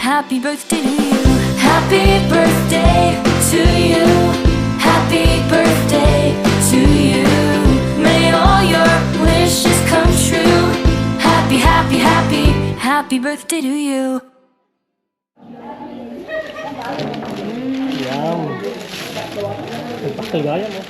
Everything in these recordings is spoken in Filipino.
Happy birthday to you. Happy birthday to you. Happy birthday to you. May all your wishes come true. Happy, happy, happy, happy birthday to you. Yum. Nagpakagaya mo.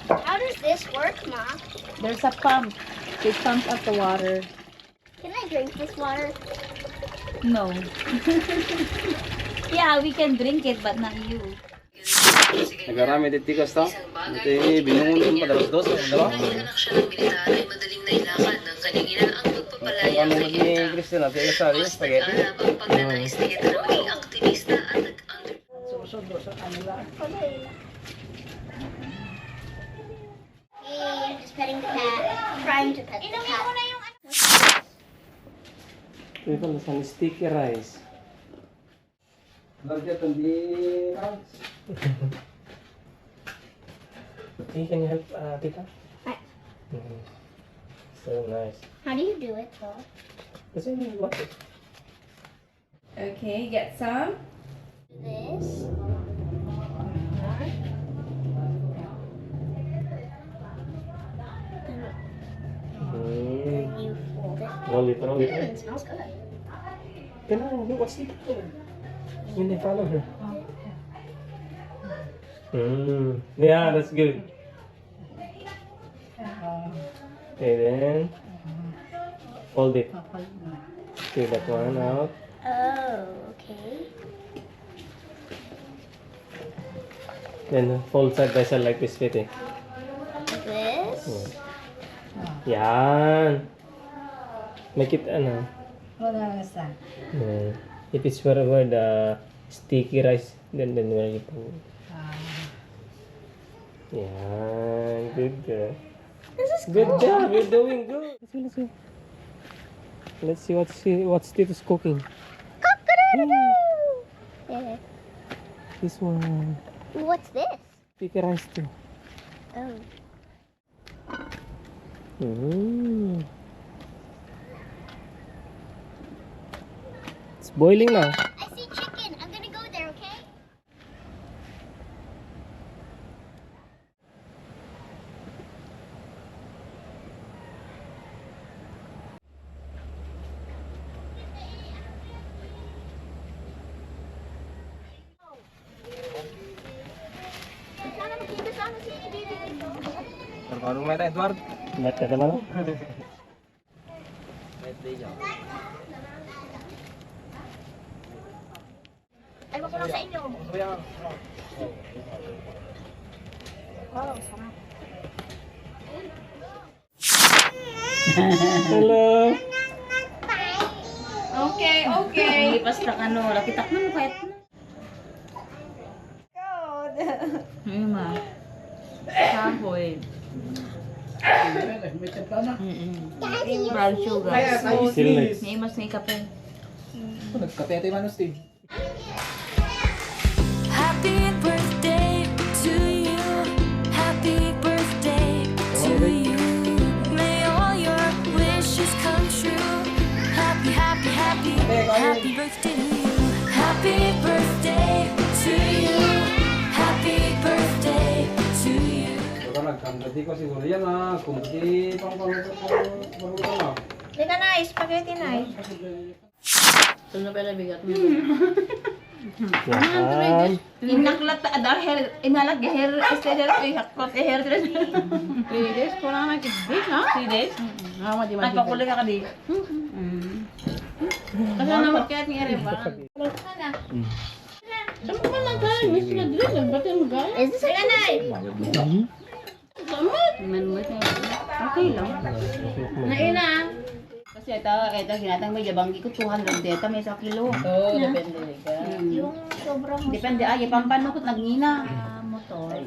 How does this work, Ma? There's a pump. It pumps up the water. Can I drink this water? No. Yeah, we can drink it, but not you. Nagarami dito tikas to. Ito binungon pa dalos dos. Dalawa. Anak siya ng militar ay madaling nailakad ng kanyang ina ang pagpapalaya Ano sa maging Vietnam. Christian na tigas sa Mas spaghetti. nag-aalab ang pagnanais ni Ito na maging aktivista at nag-under. Hey, just petting the cat. Trying to pet the cat. Ito pala sa sticky rice. Lagyan itong di rice. Hey, can you help tita? Hi. So nice. How do you do it, though? Kasi what? Okay, get some. This. Then you fold it. Roll it, roll it. It smells good. Can I look what's it? When they follow her. Yeah, that's good. Okay, then fold it. Take that one out. Oh, okay. Then fold side by side like this, Pete. Like this. Yan. Make it ano. Yeah. If it's wherever the sticky rice, then where you put. Yeah, good girl. This is Good cool. job, you're doing good. Let's see what's Tito's cooking. Yeah. This one, What's this? sticky rice too. Oh. It's boiling now. I see chicken. I'm gonna go there, okay? Baru main Edward. Ba't ka naman? Ay, wag ko lang sa inyo. Wow, sarap. Hello. Okay, okay. Hindi basta ano, lakitak na mo kahit na. Ayun ma. Kahoy. Brown sugar. Still next. May mas may kape. Happy birthday to you. Happy birthday to you. May all your wishes come true. Happy, happy, happy, happy birthday to you. Happy birthday to you. Happy birthday to you. Nagkandati ko siguro yan kung di pang na. Teka na, spaghetti na. Ito na pala bigat mo. Yan. Inaklat dahil inalag hair esteher ko hakot hair dress. 3 days ko lang nakikita ha? 3 days? Ay pakulay ka di. Kasi naman kaya ni ere ba? Sana. Saan mo naman tayo. Miss Madrid. Ba't yung magaya? Is this a kanay? Okay lang. Naina. Kasi ito, ginatang may jabanggi ko 200 deta may sa kilo. Oo, depende ka. Yung sobrang Depende, pampano ko nagngina. Motor.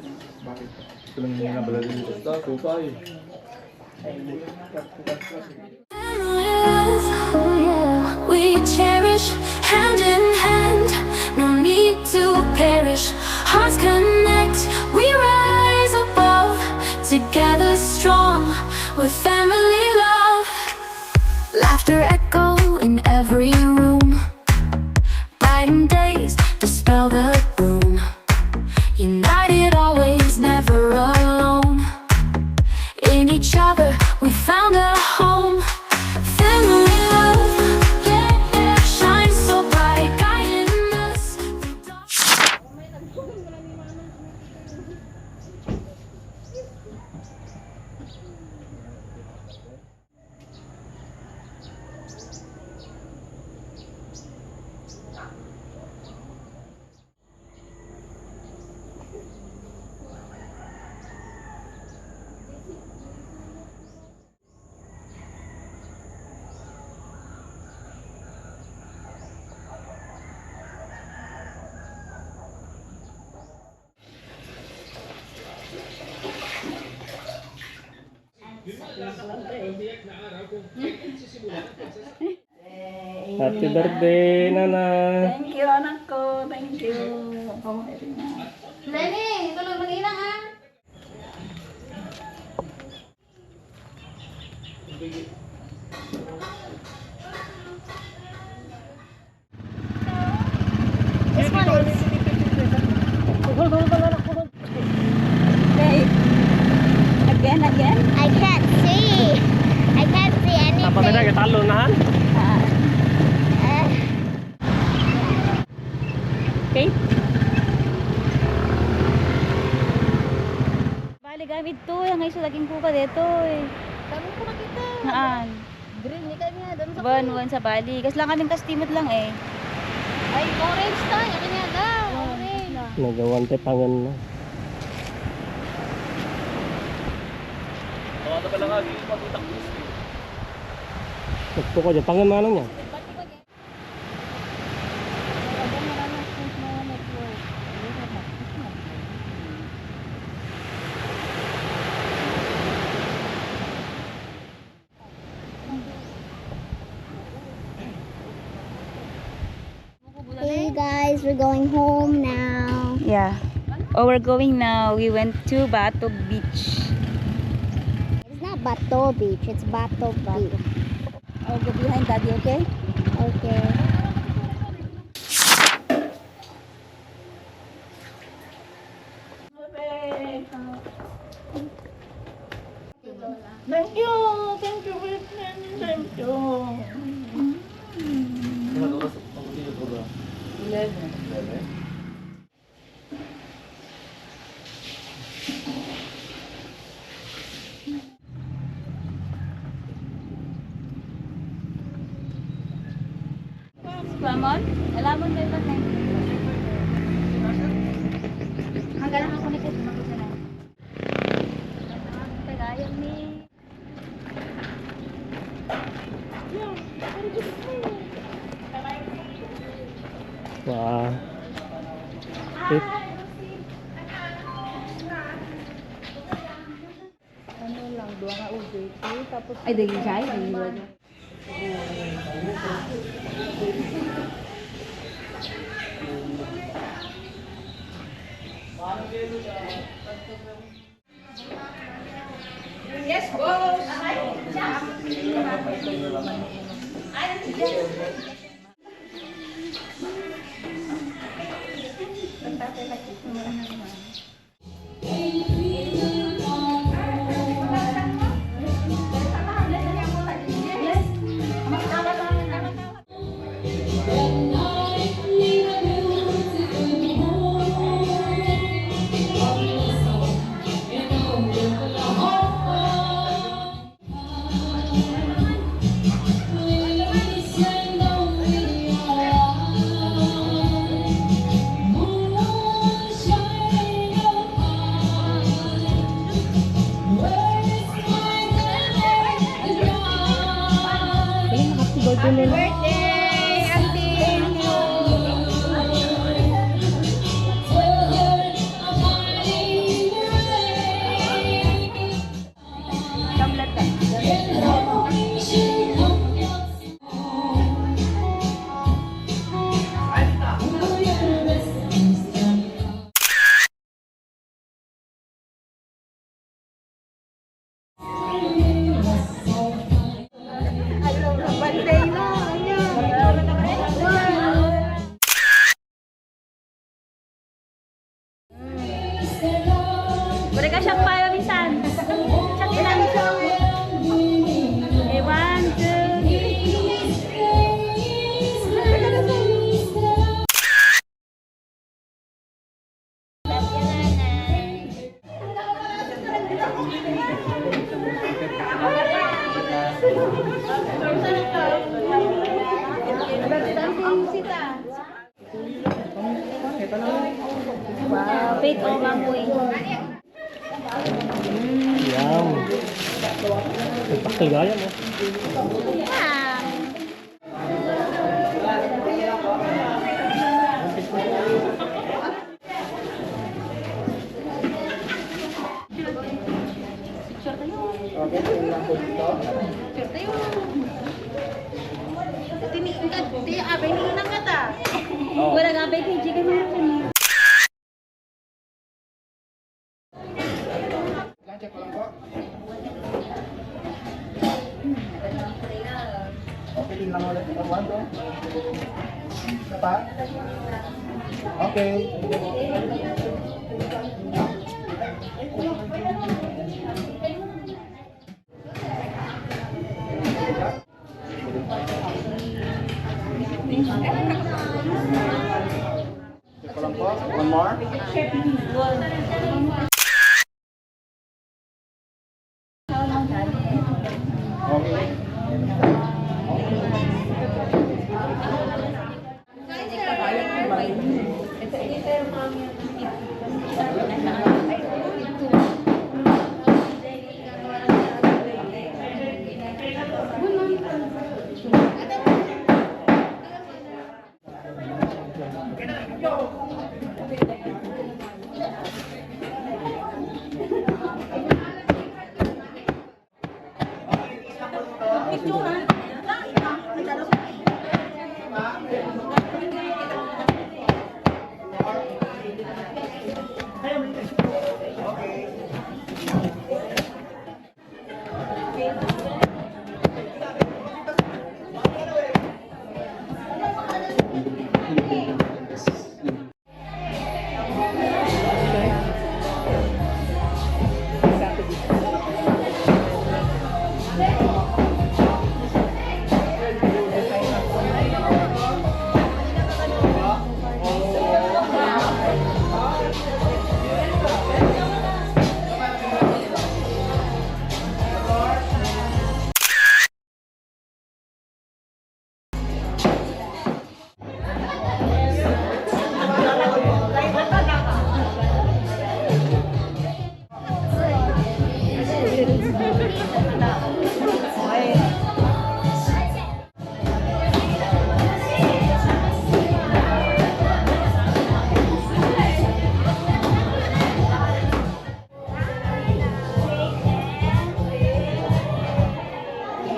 We cherish hand in hand, no need to perish. Hearts connect, we rise above, together strong with family love. Laughter echo in every room, brighten days dispel the gloom. United always, never alone. In each other we found a home. Family love, yeah, yeah, shines so bright, guiding us through dark. Happy birthday, Nana. Thank you, anak ko. Thank you. Nani, tulog mag-ina ha? This one is... Okay. Again. I can't see. I can't see anything. Talo na. Okay. Bali gamit to, yung ngay laging kuka dito eh. Kami ko nakita. Naan? Green ni kami doon sa Buwan sa Bali. Kasi lang kaming kastimot lang eh. Ay, orange ta. Yan niya daw. Orange. Nagawan tayo pangan na. Ito ko dyan, pangan manong niya. Hey guys, we're going home now. Yeah. Oh, we're going now. We went to Bato Beach. It's not Bato Beach, it's Bato Beach. I'll go behind Daddy, okay? Okay. Thank you. Thank you, thank you. 11. Lamon? Lamon ba ito? Hanggang ako ni Kit. Tagayan ni... Wow. Ano lang, dua nga ube. Tapos... Ay, dahil siya. Ay, dahil yes, boss! birthday, Auntie! Birthday na! Balik ka siyang payo minsan. Siya ilan siya. Okay, 1, 2, 3. Wow, bait o mamoy. Yan. Nagpakagaya mo. Wala nga ba kay Jiga na yun? Okay, din lang ulit. One, two. Isa pa? Okay. Ito lang po. One more. Okay.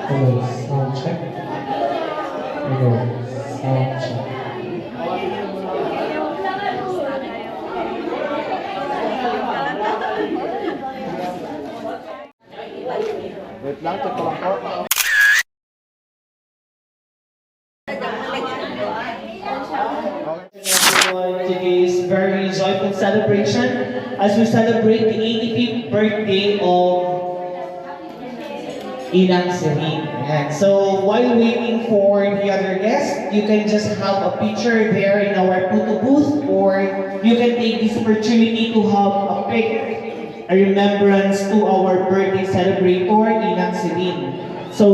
Hello, sound check. Hello, sound check. Wait lang, check ko lang po. Everyone, today's very joyful celebration as we celebrate the 85th birthday of Inang Celine. And so while waiting for the other guests, you can just have a picture there in our photo booth, or you can take this opportunity to have a pic, a remembrance to our birthday celebrator, Inang Celine. So,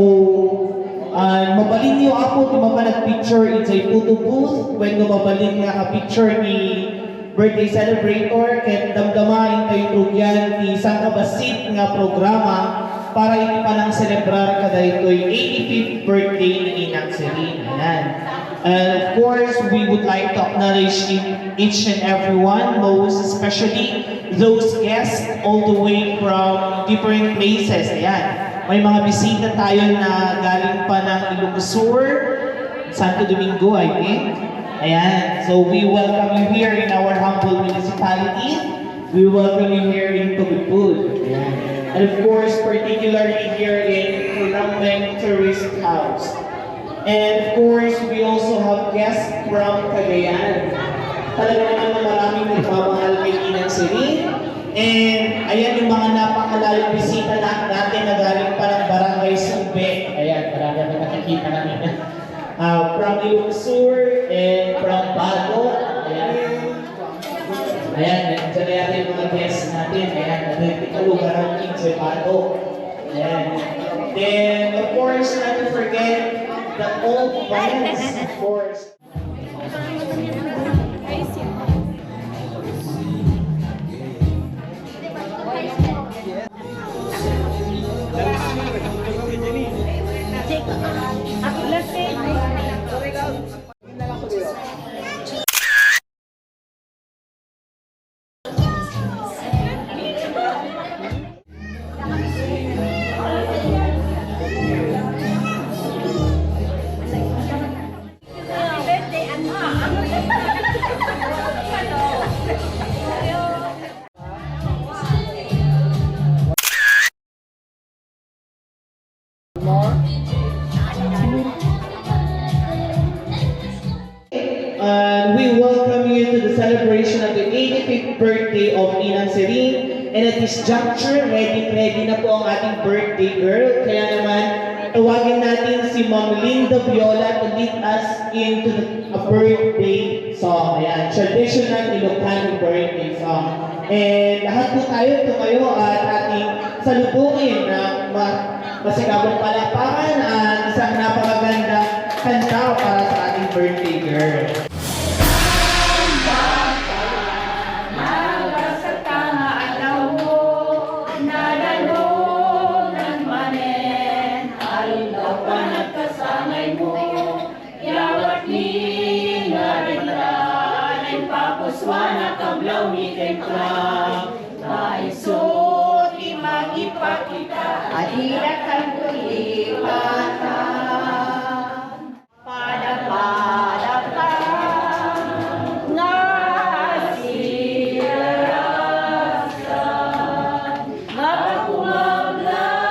mabalin niyo ako kung mapalag-picture in sa photo booth when mabalin nga ka-picture ni birthday celebrator kaya damdamain kayo trugyan ni isang kabasit nga programa para iti palang celebrar kada ito'y 85th birthday ni Inang Celine. Ayan. And of course, we would like to acknowledge each and everyone, most especially those guests all the way from different places. Ayan. May mga bisita tayo na galing pa ng Ilocosur, Santo Domingo, I think. Ayan. So we welcome you here in our humble municipality. We welcome you here in Tugudpud. Ayan. And of course, particularly here in Kulameng Tourist House. And of course, we also have guests from Cagayan. Talaga naman maraming nagmamahal kay Inang Celine. And ayan yung mga napakalalang bisita natin na galing pa ng Barangay Sumbe. Ayan, marami na nakikita namin. From Ilocosur and from Bago. Ayan. Ayan, nandiyan na yata yung mga guests natin. Ayan, nagtikalugan ng King Bago. Ayan. Then, of course, not to forget the old friends, of course. And we welcome you to the celebration of the 85th birthday of Inang Celine. And at this juncture, ready na po ang ating birthday girl. Kaya naman, tawagin natin si Ma'am Linda Viola to lead us into a birthday song. Ayan, traditional Ilocano birthday song. And lahat po tayo tumayo at ating salubungin ng masigabong palakpakan at isang napakagandang kanta para sa ating birthday girl. Puswana kablaw ni Kempla, maisot imagipakita, adila kang kulipatan, pada ka, nasirasa, mapakumaglaw,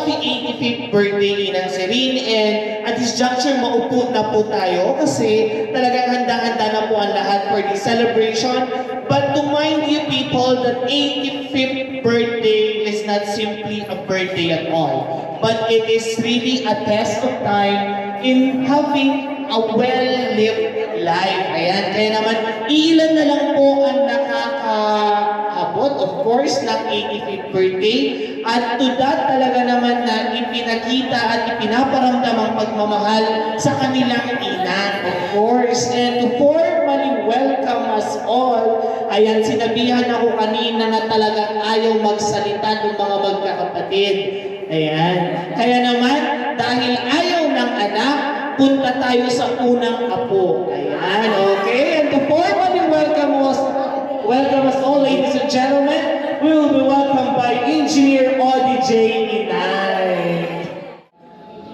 happy 85th birthday Inang Serene, and at this juncture maupo na po tayo kasi talagang handa-handa na po ang lahat for this celebration. But to mind you people that 85th birthday is not simply a birthday at all, but it is really a test of time in having a well-lived life. Ayan, kaya naman ilan na lang po ang nakakaabot, of course, ng 85th birthday. At to that talaga naman na ipinakita at ipinaparamdam ang pagmamahal sa kanilang inang, of course. And to formally welcome us all, ayan, sinabihan ako kanina na talagang ayaw magsalita ng mga magkakapatid. Ayan. Kaya naman, dahil ayaw ng anak, punta tayo sa unang apo. Ayan, okay? And to formally welcome us all, ladies and gentlemen, we will be welcomed by Engineer Odi J. Inay.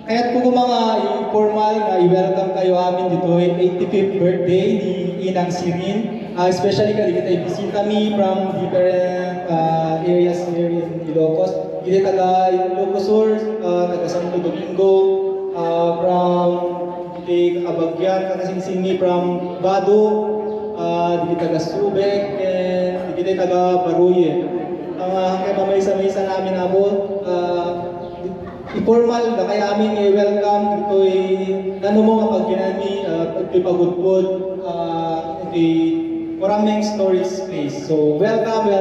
Kaya't po kung mga informal na i-welcome kayo amin dito ay 85th birthday ni Inang Serene. Especially kasi kita ibisita kami from different areas here in Ilocos. Kita taga Ilocos Sur, taga Santo Domingo, from Abagyan, kakasing-singi from Bado, kita taga Subic, and kita taga Baruye. Ang kaya mamaysa-maysa namin abo, informal na kaya amin i-welcome dito ano mo kapag ginami pagpipagudpod maraming stories place. So welcome.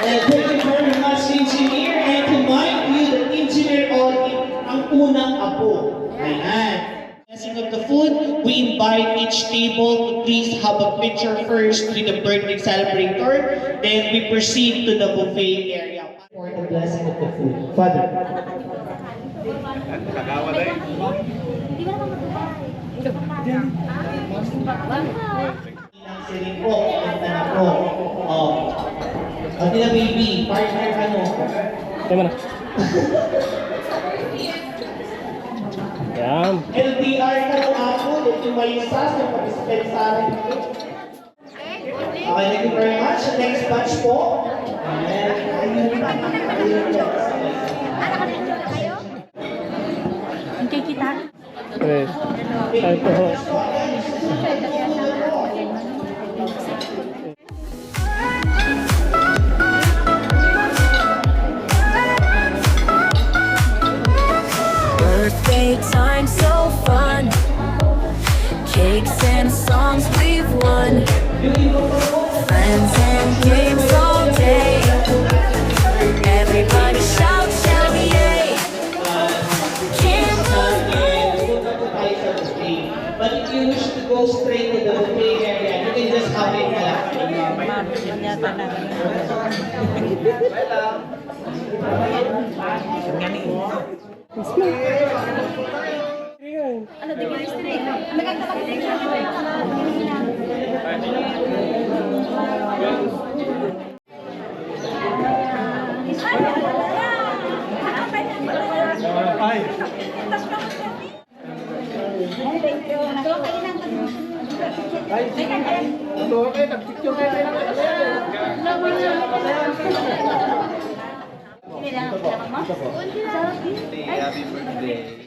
And thank you very much, Engineer. And to mind you, the Engineer Odi ang unang apo. Ayan. Blessing of the food, we invite each table to please have a picture first with the birthday celebrator. Then we proceed to the buffet area for the blessing of the food. Father. Serene po, kanta na po. Pati na baby, partner ano. Tama na. Yan. LDR ka ng ako, ito may isa sa participant sa akin. Okay, thank you very much. Next batch po. Tres. Alcohol. Birthday time so fun. Cakes and songs we've won. Friends and games all day. Everybody shout, shout, yay. But if you wish to go straight to the buffet area, you can just have it na lang. Happy birthday.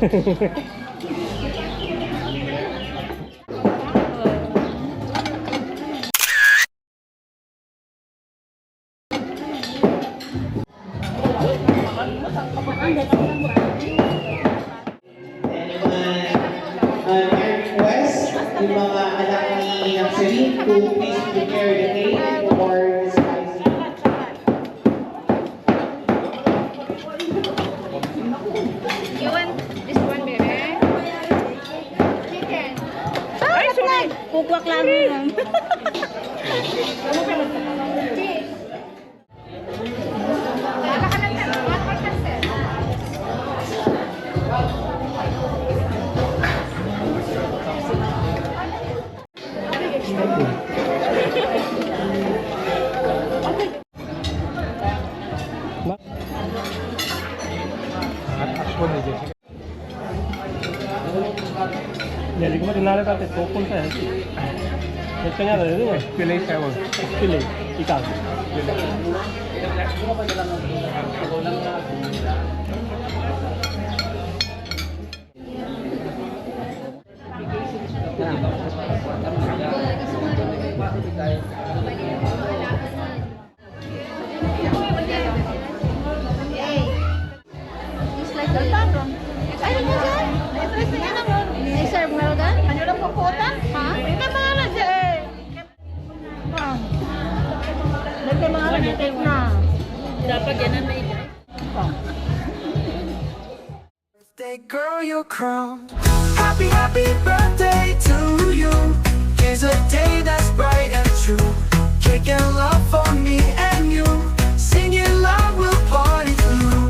May request yung mga anak ni Celine to please prepare the cake for spicy. You want this one, baby? Chicken. Ay, sorry. Kukwak lang. Jadi kemarin nara kata topon saya. Kayaknya ada itu nggak? Pilih saya pilih ikan. Dapat yan ang may Birthday girl, you're crowned. Happy, happy birthday to you. Here's a day that's bright and true. Cake and love for me and you. Singing loud, we'll party through.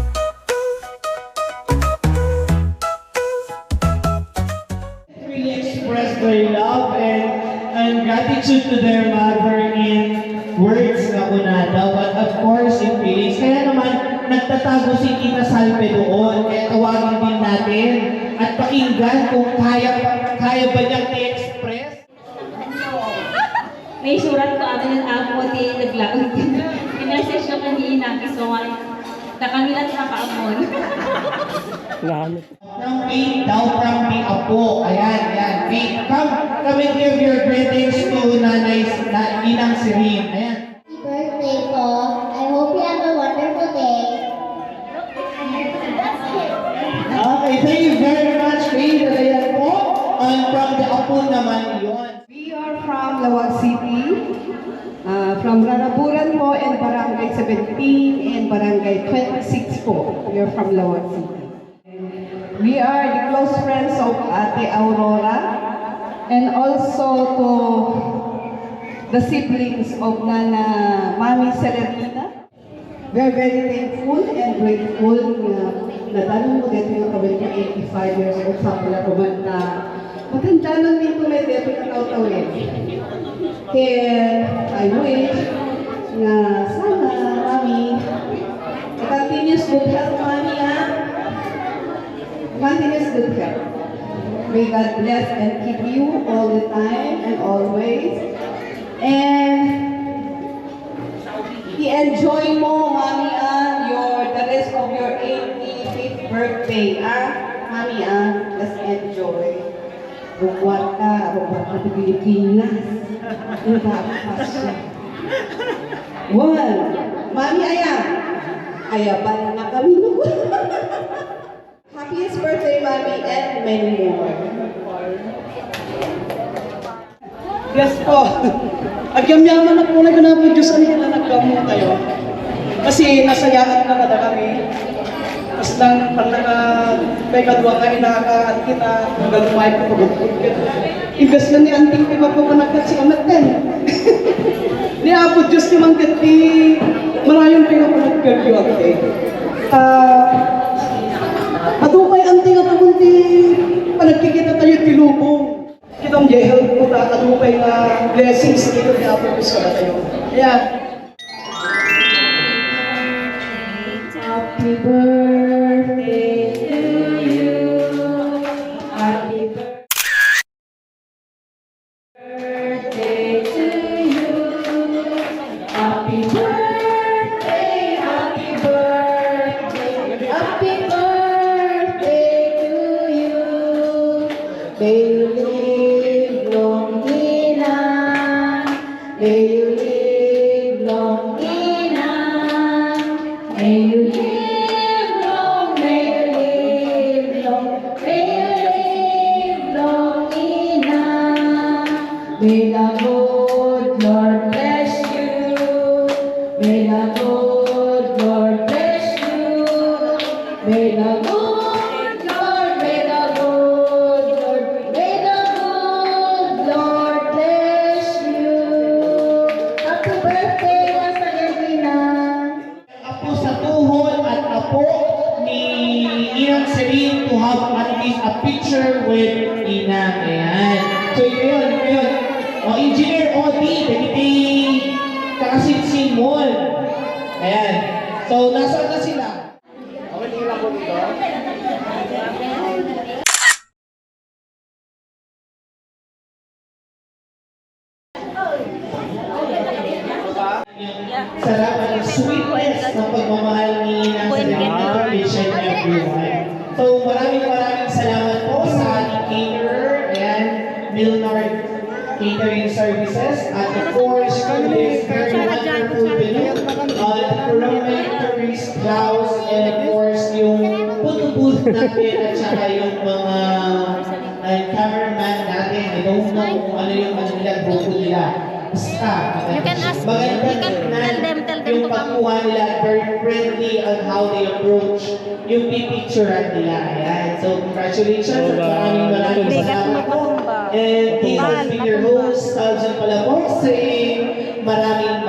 Really express their love and gratitude to their mother in words na unada, but of course in feelings. Kaya naman, nagtatago si Tita Salve doon. Kaya tawagin din natin at pakinggan kung kaya ba niyang i-express. May surat ko amin ang ako ti naglaot. I-message ko kanina, so na kami lang nakaamon. From Faith daw, from the Apo. Ayan. Faith, come and give your greetings to Ninang Celine. Ayan. Happy birthday po. I hope you have a wonderful day. Okay, thank you very much, Faith. Ayan po. And from the Apo naman yun. We are from Lawag City, from Raraburan po and Barangay 17 and Barangay 26 po. We are from Lawag City. We are the close friends of Ate Aurora and also to the siblings of Nana Mami Celerina. We are very thankful and grateful na tanong mo dito yung kabalik na 85 years old sa pala roman na matanda nun din may dito na taw-tawin. Kaya I wish na sana, Mami, continuous good health, Mami, continuous good health. May God bless and keep you all the time and always. And i-enjoy mo, Mami, the rest of your 85th birthday, Mami, just enjoy. Bukwat ka sa Pilipinas. Ang dapat siya. One, Mami, ayaban na kami noon. Happiest birthday, Mami, and many more. Yes po. Agyam-yaman na po na po Diyos ano na nagkamo kayo. Kasi nasayaan na kada kami. Mas lang pag may kadwa ka inaka at kita nagumay ko pagupot ka. Ibas na ni anting pipa po managkat si Amaten. Ni Apo Diyos ni Mangkat ni marayon pipa po nagkagyo ate. Adumay anting at amunti panagkikita tayo tilubong. Kitang jehel po na kadumay na blessings dito ni Apo Diyos ka na tayo. Yeah. Happy birthday to you. Happy birthday to you. Happy birthday, happy birthday, happy birthday to you live long enough. May you live long, may you live long, may you live long enough. May the good Lord bless you. May the good Lord bless you. May the good Lord, may the good Lord, may the good Lord bless you. Happy birthday, Once Again, Ina. Apo sa tuhod at apo ni Inang Celine to have at least a picture with Inang. Ayan. So yun. O, Engineer Odi, dagiti kakasinsin mo. Ayan. So, nasaan na sila? Okay, tingin lang po dito. Salamat ang sweetness ng pagmamahal ni Inang Celine to each and everyone. So, maraming salamat po sa ating caterer and Milnard Catering Services at of course to this very wonderful venue, Roman Tourist House, and of course yung photo booth natin at saka yung mga cameraman natin. I don't know kung ano yung nila, grupo nila. Basta, maganda yung pagkuha nila, very friendly on how they approach yung pipicturean nila. Ayan. So, congratulations at maraming salamat po. And this has been your host, Aljan Palabong, saying maraming